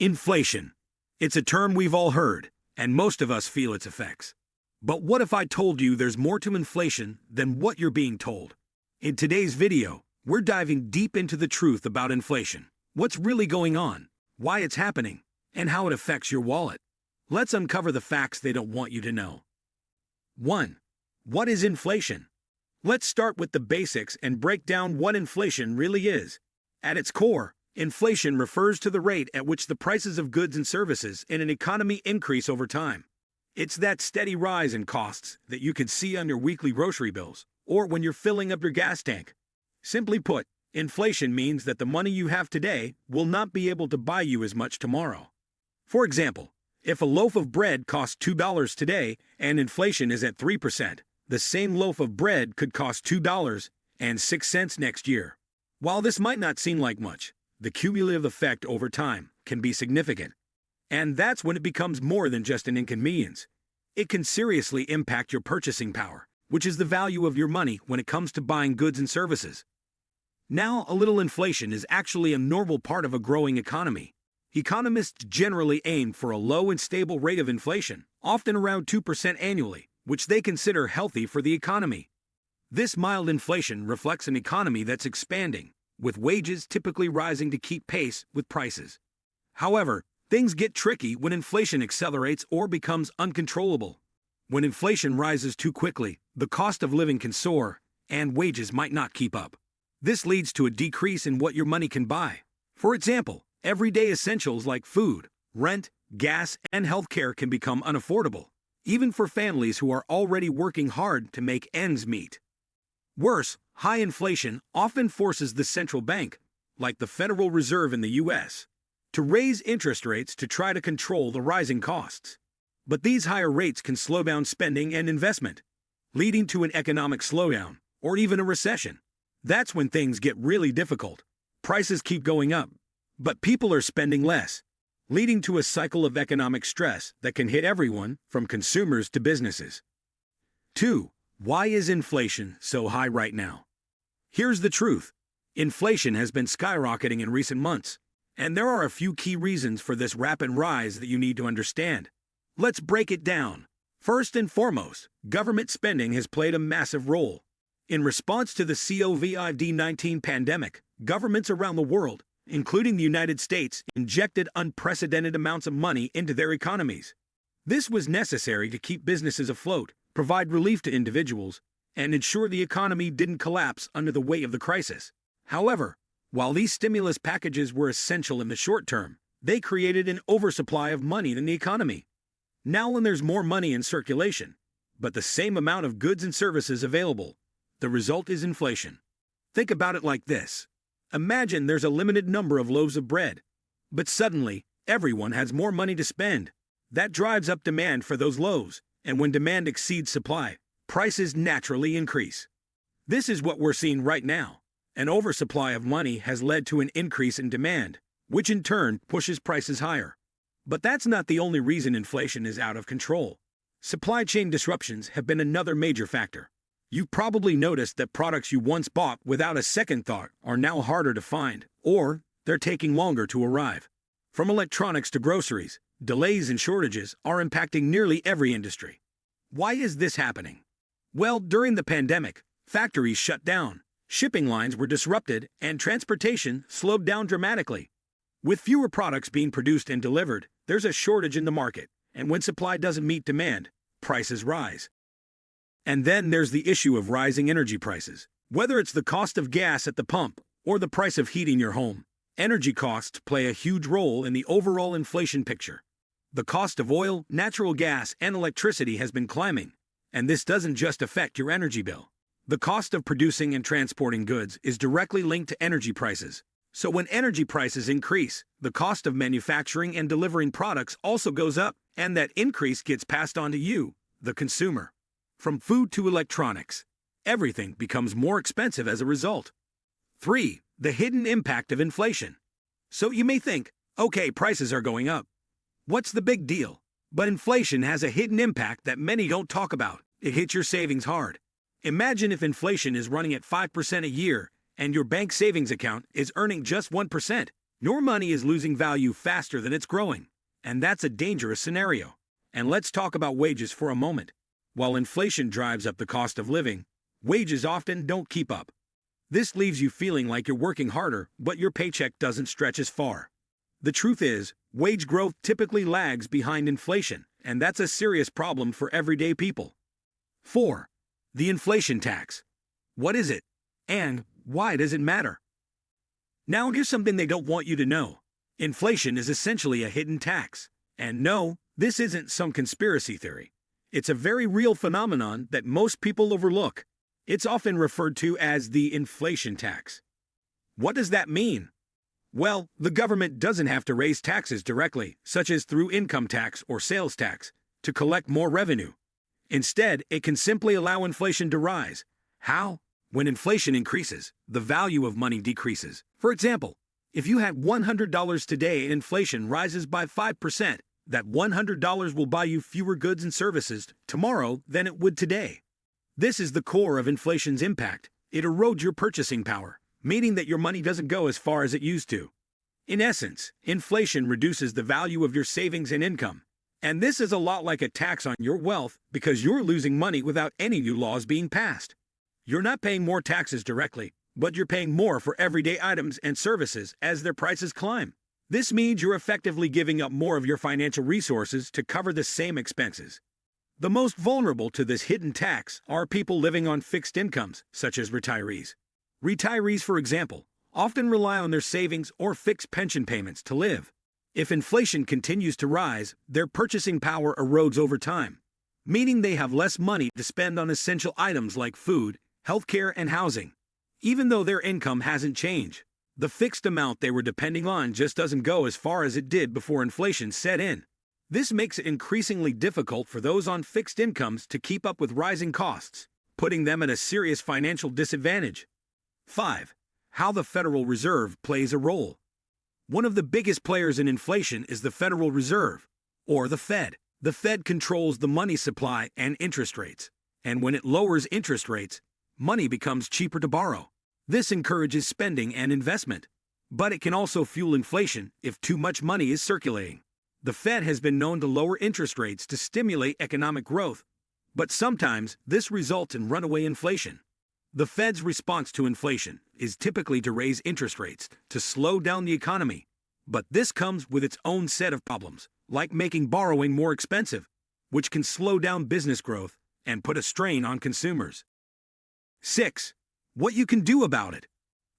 Inflation. It's a term we've all heard, and most of us feel its effects. But what if I told you there's more to inflation than what you're being told? In today's video, we're diving deep into the truth about inflation, what's really going on, why it's happening, and how it affects your wallet. Let's uncover the facts they don't want you to know. 1. What is inflation? Let's start with the basics and break down what inflation really is. At its core, inflation refers to the rate at which the prices of goods and services in an economy increase over time. It's that steady rise in costs that you can see on your weekly grocery bills or when you're filling up your gas tank. Simply put, inflation means that the money you have today will not be able to buy you as much tomorrow. For example, if a loaf of bread costs $2 today and inflation is at 3%, the same loaf of bread could cost $2.06 next year. While this might not seem like much, the cumulative effect over time can be significant. And that's when it becomes more than just an inconvenience. It can seriously impact your purchasing power, which is the value of your money when it comes to buying goods and services. Now, a little inflation is actually a normal part of a growing economy. Economists generally aim for a low and stable rate of inflation, often around 2% annually, which they consider healthy for the economy. This mild inflation reflects an economy that's expanding, with wages typically rising to keep pace with prices. However, things get tricky when inflation accelerates or becomes uncontrollable. When inflation rises too quickly, the cost of living can soar, and wages might not keep up. This leads to a decrease in what your money can buy. For example, everyday essentials like food, rent, gas, and healthcare can become unaffordable, even for families who are already working hard to make ends meet. Worse, high inflation often forces the central bank, like the Federal Reserve in the U.S., to raise interest rates to try to control the rising costs. But these higher rates can slow down spending and investment, leading to an economic slowdown or even a recession. That's when things get really difficult. Prices keep going up, but people are spending less, leading to a cycle of economic stress that can hit everyone from consumers to businesses. 2. Why is inflation so high right now? Here's the truth. Inflation has been skyrocketing in recent months, and there are a few key reasons for this rapid rise that you need to understand. Let's break it down. First and foremost, government spending has played a massive role. In response to the COVID-19 pandemic, governments around the world, including the United States, injected unprecedented amounts of money into their economies. This was necessary to keep businesses afloat, provide relief to individuals, and ensure the economy didn't collapse under the weight of the crisis. However, while these stimulus packages were essential in the short term, they created an oversupply of money in the economy. Now when there's more money in circulation, but the same amount of goods and services available, the result is inflation. Think about it like this. Imagine there's a limited number of loaves of bread, but suddenly, everyone has more money to spend. That drives up demand for those loaves, and when demand exceeds supply, prices naturally increase. This is what we're seeing right now. An oversupply of money has led to an increase in demand, which in turn pushes prices higher. But that's not the only reason inflation is out of control. Supply chain disruptions have been another major factor. You've probably noticed that products you once bought without a second thought are now harder to find, or they're taking longer to arrive. From electronics to groceries, delays and shortages are impacting nearly every industry. Why is this happening? Well, during the pandemic, factories shut down, shipping lines were disrupted, and transportation slowed down dramatically. With fewer products being produced and delivered, there's a shortage in the market, and when supply doesn't meet demand, prices rise. And then there's the issue of rising energy prices. Whether it's the cost of gas at the pump or the price of heating your home, energy costs play a huge role in the overall inflation picture. The cost of oil, natural gas, and electricity has been climbing, and this doesn't just affect your energy bill. The cost of producing and transporting goods is directly linked to energy prices. So when energy prices increase, the cost of manufacturing and delivering products also goes up, and that increase gets passed on to you, the consumer. From food to electronics, everything becomes more expensive as a result. 3. The hidden impact of inflation. So you may think, okay, prices are going up. What's the big deal? But inflation has a hidden impact that many don't talk about. It hits your savings hard. Imagine if inflation is running at 5% a year and your bank savings account is earning just 1%. Your money is losing value faster than it's growing, and that's a dangerous scenario. And let's talk about wages for a moment. While inflation drives up the cost of living, wages often don't keep up. This leaves you feeling like you're working harder, but your paycheck doesn't stretch as far. The truth is, wage growth typically lags behind inflation, and that's a serious problem for everyday people. 4. The inflation tax. What is it? And why does it matter? Now here's something they don't want you to know. Inflation is essentially a hidden tax. And no, this isn't some conspiracy theory. It's a very real phenomenon that most people overlook. It's often referred to as the inflation tax. What does that mean? Well, the government doesn't have to raise taxes directly, such as through income tax or sales tax, to collect more revenue. Instead, it can simply allow inflation to rise. How? When inflation increases, the value of money decreases. For example, if you had $100 today and inflation rises by 5%, that $100 will buy you fewer goods and services tomorrow than it would today. This is the core of inflation's impact. It erodes your purchasing power, meaning that your money doesn't go as far as it used to. In essence, inflation reduces the value of your savings and income. And this is a lot like a tax on your wealth because you're losing money without any new laws being passed. You're not paying more taxes directly, but you're paying more for everyday items and services as their prices climb. This means you're effectively giving up more of your financial resources to cover the same expenses. The most vulnerable to this hidden tax are people living on fixed incomes, such as retirees. Retirees, for example, often rely on their savings or fixed pension payments to live. If inflation continues to rise, their purchasing power erodes over time, meaning they have less money to spend on essential items like food, healthcare, and housing. Even though their income hasn't changed, the fixed amount they were depending on just doesn't go as far as it did before inflation set in. This makes it increasingly difficult for those on fixed incomes to keep up with rising costs, putting them at a serious financial disadvantage. 5. How the Federal Reserve plays a role. One of the biggest players in inflation is the Federal Reserve, or the Fed. The Fed controls the money supply and interest rates, and when it lowers interest rates, money becomes cheaper to borrow. This encourages spending and investment, but it can also fuel inflation if too much money is circulating. The Fed has been known to lower interest rates to stimulate economic growth, but sometimes this results in runaway inflation. The Fed's response to inflation is typically to raise interest rates to slow down the economy, but this comes with its own set of problems, like making borrowing more expensive, which can slow down business growth and put a strain on consumers. 6. What you can do about it.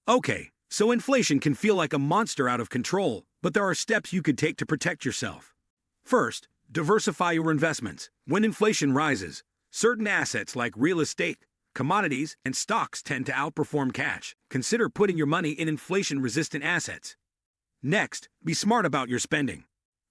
Okay, so inflation can feel like a monster out of control, but there are steps you could take to protect yourself. First, diversify your investments. When inflation rises, certain assets like real estate, commodities, and stocks tend to outperform cash. Consider putting your money in inflation-resistant assets. Next, be smart about your spending.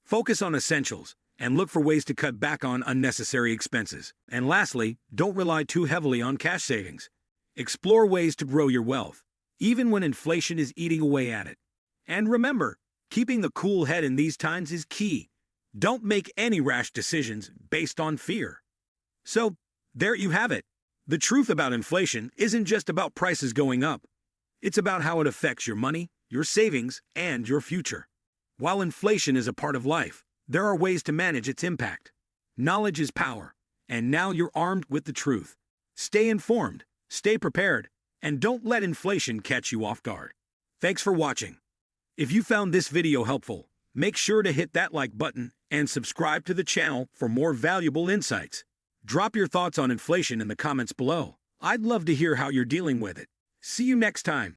Focus on essentials and look for ways to cut back on unnecessary expenses. And lastly, don't rely too heavily on cash savings. Explore ways to grow your wealth, even when inflation is eating away at it. And remember, keeping the cool head in these times is key. Don't make any rash decisions based on fear. So, there you have it. The truth about inflation isn't just about prices going up. It's about how it affects your money, your savings, and your future. While inflation is a part of life, there are ways to manage its impact. Knowledge is power, and now you're armed with the truth. Stay informed, stay prepared, and don't let inflation catch you off guard. Thanks for watching. If you found this video helpful, make sure to hit that like button and subscribe to the channel for more valuable insights. Drop your thoughts on inflation in the comments below. I'd love to hear how you're dealing with it. See you next time.